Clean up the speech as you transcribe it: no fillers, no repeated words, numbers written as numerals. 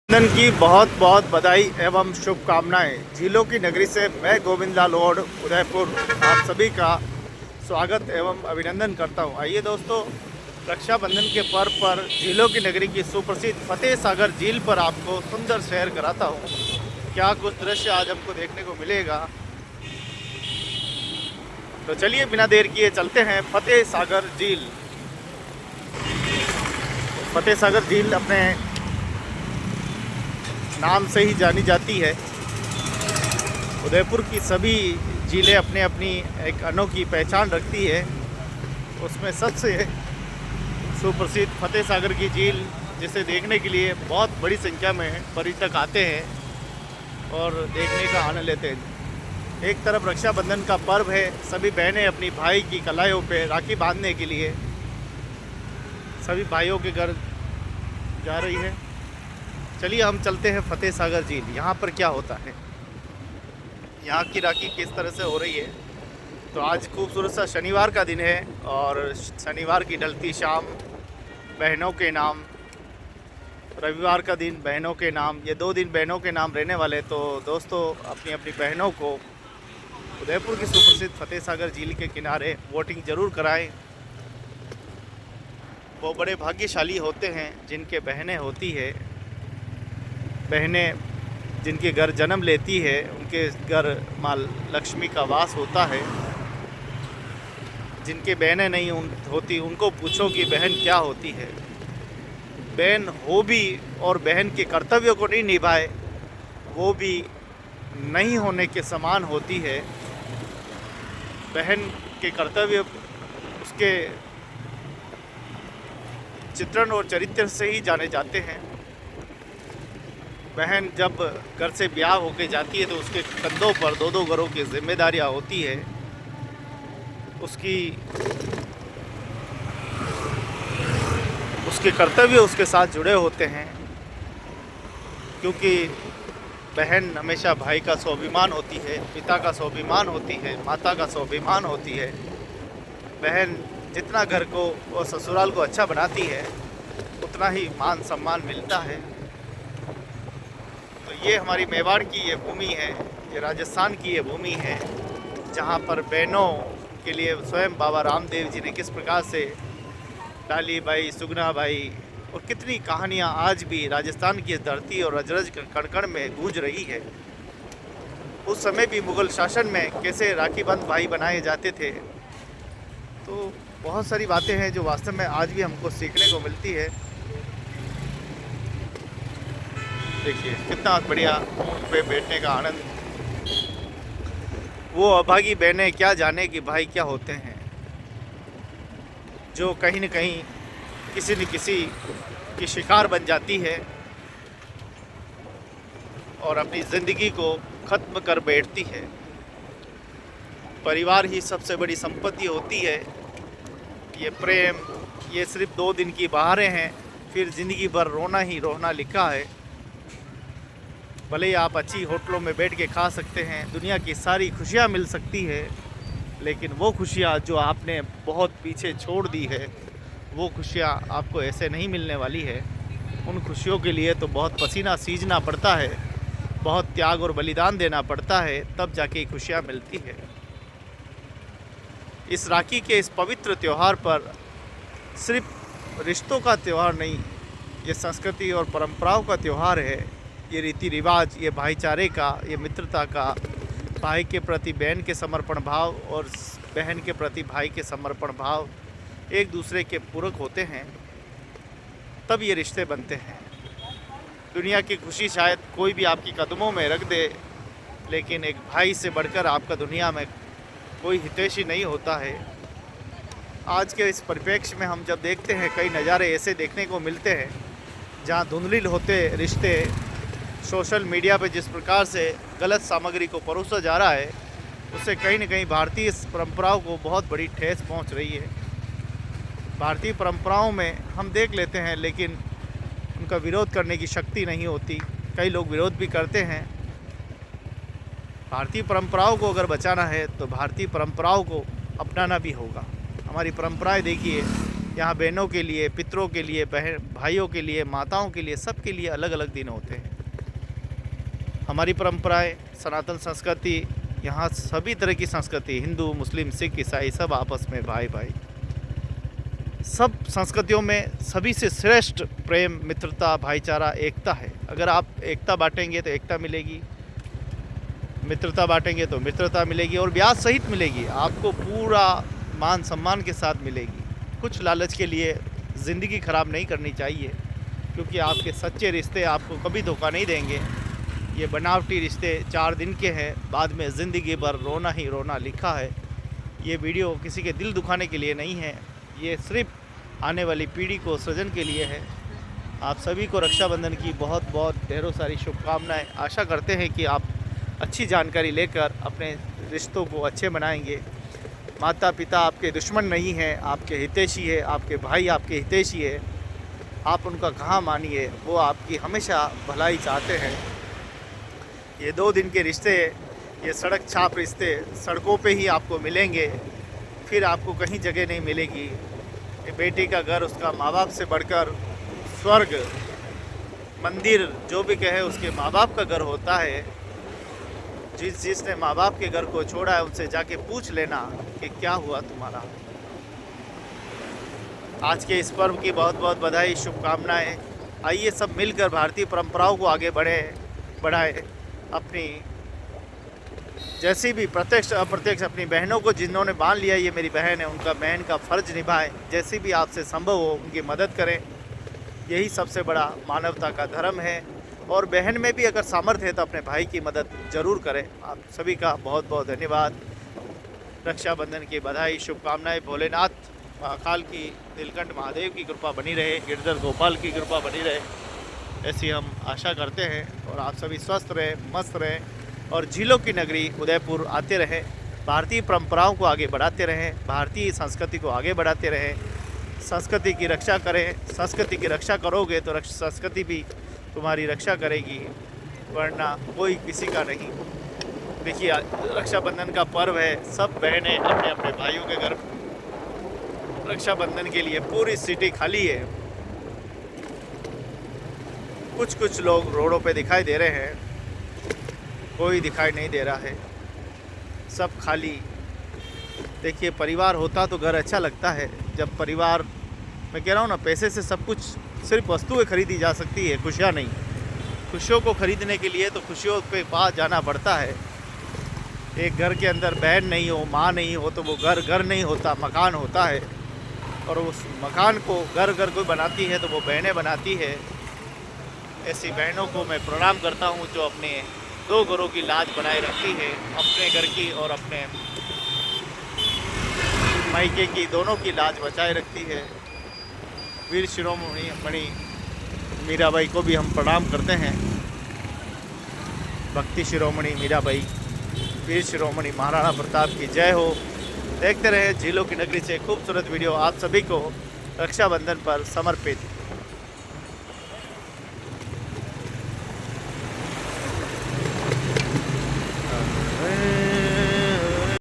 रक्षाबंधन की बहुत बहुत बधाई एवं शुभकामनाएं। झीलों की नगरी से मैं गोविंद लाल ओड उदयपुर आप सभी का स्वागत एवं अभिनंदन करता हूं। आइए दोस्तों, रक्षाबंधन के पर्व पर झीलों की नगरी की सुप्रसिद्ध फतेह सागर झील पर आपको सुंदर सैर कराता हूं। क्या कुछ दृश्य आज हमको देखने को मिलेगा, तो चलिए बिना देर किए चलते हैं फतेह सागर झील। फतेह सागर झील अपने नाम से ही जानी जाती है। उदयपुर की सभी झीलें अपने अपनी एक अनोखी पहचान रखती है। उसमें सबसे सुप्रसिद्ध फतेह सागर की झील, जिसे देखने के लिए बहुत बड़ी संख्या में पर्यटक आते हैं और देखने का आनंद लेते हैं। एक तरफ रक्षाबंधन का पर्व है, सभी बहनें अपनी भाई की कलाइयों पे राखी बांधने के लिए सभी भाइयों के घर जा रही है। चलिए हम चलते हैं फतेह सागर झील। यहाँ पर क्या होता है, यहाँ की राखी किस तरह से हो रही है। तो आज खूबसूरत सा शनिवार का दिन है और शनिवार की ढलती शाम बहनों के नाम, रविवार का दिन बहनों के नाम, ये 2 दिन बहनों के नाम रहने वाले। तो दोस्तों, अपनी अपनी बहनों को उदयपुर की सुप्रसिद्ध फतेह सागर झील के किनारे वोटिंग ज़रूर कराएं। वो बड़े भाग्यशाली होते हैं जिनके बहनें होती है, बहनें जिनके घर जन्म लेती है, उनके घर माँ लक्ष्मी का वास होता है। जिनके बहनें नहीं होती उनको पूछो कि बहन क्या होती है। बहन हो भी और बहन के कर्तव्यों को नहीं निभाए, वो भी नहीं होने के समान होती है। बहन के कर्तव्य उसके चित्रण और चरित्र से ही जाने जाते हैं। बहन जब घर से ब्याह होके जाती है तो उसके कंधों पर 2-2 घरों की जिम्मेदारियां होती है। उसके कर्तव्य उसके साथ जुड़े होते हैं, क्योंकि बहन हमेशा भाई का स्वाभिमान होती है, पिता का स्वाभिमान होती है, माता का स्वाभिमान होती है। बहन जितना घर को और ससुराल को अच्छा बनाती है, उतना ही मान सम्मान मिलता है। तो ये हमारी मेवाड़ की ये भूमि है, ये राजस्थान की ये भूमि है, जहाँ पर बहनों के लिए स्वयं बाबा रामदेव जी ने किस प्रकार से डाली बाई, सुगना बाई और कितनी कहानियाँ आज भी राजस्थान की धरती और रज-रज कण-कण में गूंज रही है। उस समय भी मुग़ल शासन में कैसे राखी बंद भाई बनाए जाते थे। तो बहुत सारी बातें हैं जो वास्तव में आज भी हमको सीखने को मिलती है। देखिए कितना बढ़िया ऊँट पे बैठने का आनंद। वो अभागी बहनें क्या जाने कि भाई क्या होते हैं, जो कहीं न कहीं किसी न किसी की शिकार बन जाती है और अपनी ज़िंदगी को ख़त्म कर बैठती है। परिवार ही सबसे बड़ी संपत्ति होती है। ये प्रेम, ये सिर्फ 2 दिन की बहारें हैं, फिर ज़िंदगी भर रोना ही रोना लिखा है। भले ही आप अच्छी होटलों में बैठ के खा सकते हैं, दुनिया की सारी खुशियाँ मिल सकती है, लेकिन वो खुशियाँ जो आपने बहुत पीछे छोड़ दी है, वो खुशियाँ आपको ऐसे नहीं मिलने वाली है। उन खुशियों के लिए तो बहुत पसीना सींचना पड़ता है, बहुत त्याग और बलिदान देना पड़ता है, तब जाके खुशियाँ मिलती है। इस राखी के इस पवित्र त्यौहार पर सिर्फ रिश्तों का त्यौहार नहीं, ये संस्कृति और परंपराओं का त्यौहार है। ये रीति रिवाज, ये भाईचारे का, ये मित्रता का, भाई के प्रति बहन के समर्पण भाव और बहन के प्रति भाई के समर्पण भाव एक दूसरे के पूरक होते हैं, तब ये रिश्ते बनते हैं। दुनिया की खुशी शायद कोई भी आपकी कदमों में रख दे, लेकिन एक भाई से बढ़कर आपका दुनिया में कोई हितैषी नहीं होता है। आज के इस परिप्रेक्ष्य में हम जब देखते हैं, कई नज़ारे ऐसे देखने को मिलते हैं जहाँ धुंधली होते रिश्ते, सोशल मीडिया पे जिस प्रकार से गलत सामग्री को परोसा जा रहा है, उससे कहीं न कहीं भारतीय परंपराओं को बहुत बड़ी ठेस पहुंच रही है। भारतीय परंपराओं में हम देख लेते हैं, लेकिन उनका विरोध करने की शक्ति नहीं होती। कई लोग विरोध भी करते हैं। भारतीय परंपराओं को अगर बचाना है तो भारतीय परंपराओं को अपनाना भी होगा। हमारी परंपराएं देखिए, यहाँ बहनों के लिए, पितरों के लिए, बहन भाइयों के लिए, माताओं के लिए, सब के लिए अलग अलग दिन होते हैं। हमारी परंपराएं, सनातन संस्कृति, यहाँ सभी तरह की संस्कृति, हिंदू, मुस्लिम, सिख, ईसाई, सब आपस में भाई भाई। सब संस्कृतियों में सभी से श्रेष्ठ प्रेम, मित्रता, भाईचारा, एकता है। अगर आप एकता बांटेंगे तो एकता मिलेगी, मित्रता बांटेंगे तो मित्रता मिलेगी, और ब्याज सहित मिलेगी। आपको पूरा मान सम्मान के साथ मिलेगी। कुछ लालच के लिए ज़िंदगी ख़राब नहीं करनी चाहिए, क्योंकि आपके सच्चे रिश्ते आपको कभी धोखा नहीं देंगे। ये बनावटी रिश्ते 4 दिन के हैं, बाद में ज़िंदगी भर रोना ही रोना लिखा है। ये वीडियो किसी के दिल दुखाने के लिए नहीं है, ये सिर्फ आने वाली पीढ़ी को सृजन के लिए है। आप सभी को रक्षाबंधन की बहुत बहुत ढेरों सारी शुभकामनाएं। आशा करते हैं कि आप अच्छी जानकारी लेकर अपने रिश्तों को अच्छे बनाएंगे। माता पिता आपके दुश्मन नहीं हैं, आपके हितैषी है, आपके भाई आपके हितैषी है। आप उनका कहाँ मानिए, वो आपकी हमेशा भलाई चाहते हैं। ये 2 दिन के रिश्ते, ये सड़क छाप रिश्ते सड़कों पे ही आपको मिलेंगे, फिर आपको कहीं जगह नहीं मिलेगी। ये बेटी का घर उसका माँ बाप से बढ़कर स्वर्ग, मंदिर, जो भी कहे उसके माँ बाप का घर होता है। जिसने माँ बाप के घर को छोड़ा है, उनसे जाके पूछ लेना कि क्या हुआ तुम्हारा। आज के इस पर्व की बहुत बहुत बधाई, शुभकामनाएं। आइए सब मिलकर भारतीय परंपराओं को आगे बढ़ाएं। अपनी जैसी भी प्रत्यक्ष अप्रत्यक्ष अपनी बहनों को जिन्होंने मान लिया ये मेरी बहन है, उनका बहन का फ़र्ज निभाएं। जैसी भी आपसे संभव हो उनकी मदद करें। यही सबसे बड़ा मानवता का धर्म है। और बहन में भी अगर सामर्थ्य है तो अपने भाई की मदद ज़रूर करें। आप सभी का बहुत बहुत धन्यवाद। रक्षाबंधन की बधाई, शुभकामनाएं। भोलेनाथ महाकाल की, नीलकंठ महादेव की कृपा बनी रहे, गिरधर गोपाल की कृपा बनी रहे, ऐसी हम आशा करते हैं। और आप सभी स्वस्थ रहें, मस्त रहें, और झीलों की नगरी उदयपुर आते रहें। भारतीय परंपराओं को आगे बढ़ाते रहें, भारतीय संस्कृति को आगे बढ़ाते रहें। संस्कृति की रक्षा करें। संस्कृति की रक्षा करोगे तो संस्कृति भी तुम्हारी रक्षा करेगी, वरना कोई किसी का नहीं। देखिए, रक्षाबंधन का पर्व है। सब बहनें अपने अपने भाइयों के घर रक्षाबंधन के लिए, पूरी सिटी खाली है। कुछ लोग रोडों पे दिखाई दे रहे हैं, कोई दिखाई नहीं दे रहा है, सब खाली। देखिए, परिवार होता तो घर अच्छा लगता है। जब परिवार, मैं कह रहा हूँ ना, पैसे से सब कुछ, सिर्फ वस्तुएं खरीदी जा सकती है, खुशियाँ नहीं। खुशियों को खरीदने के लिए तो खुशियों पे पास जाना पड़ता है। एक घर के अंदर बहन नहीं हो, माँ नहीं हो, तो वो घर नहीं होता, मकान होता है। और उस मकान को घर कोई बनाती है तो वो बहनें बनाती है। ऐसी बहनों को मैं प्रणाम करता हूँ जो अपने 2 घरों की लाज बनाए रखती है, अपने घर की और अपने मायके की, दोनों की लाज बचाए रखती है। वीर शिरोमणि मीराबाई को भी हम प्रणाम करते हैं। भक्ति शिरोमणि मीराबाई, वीर शिरोमणि महाराणा प्रताप की जय हो। देखते रहे झीलों की नगरी से खूबसूरत वीडियो आप सभी को रक्षाबंधन पर समर्पित।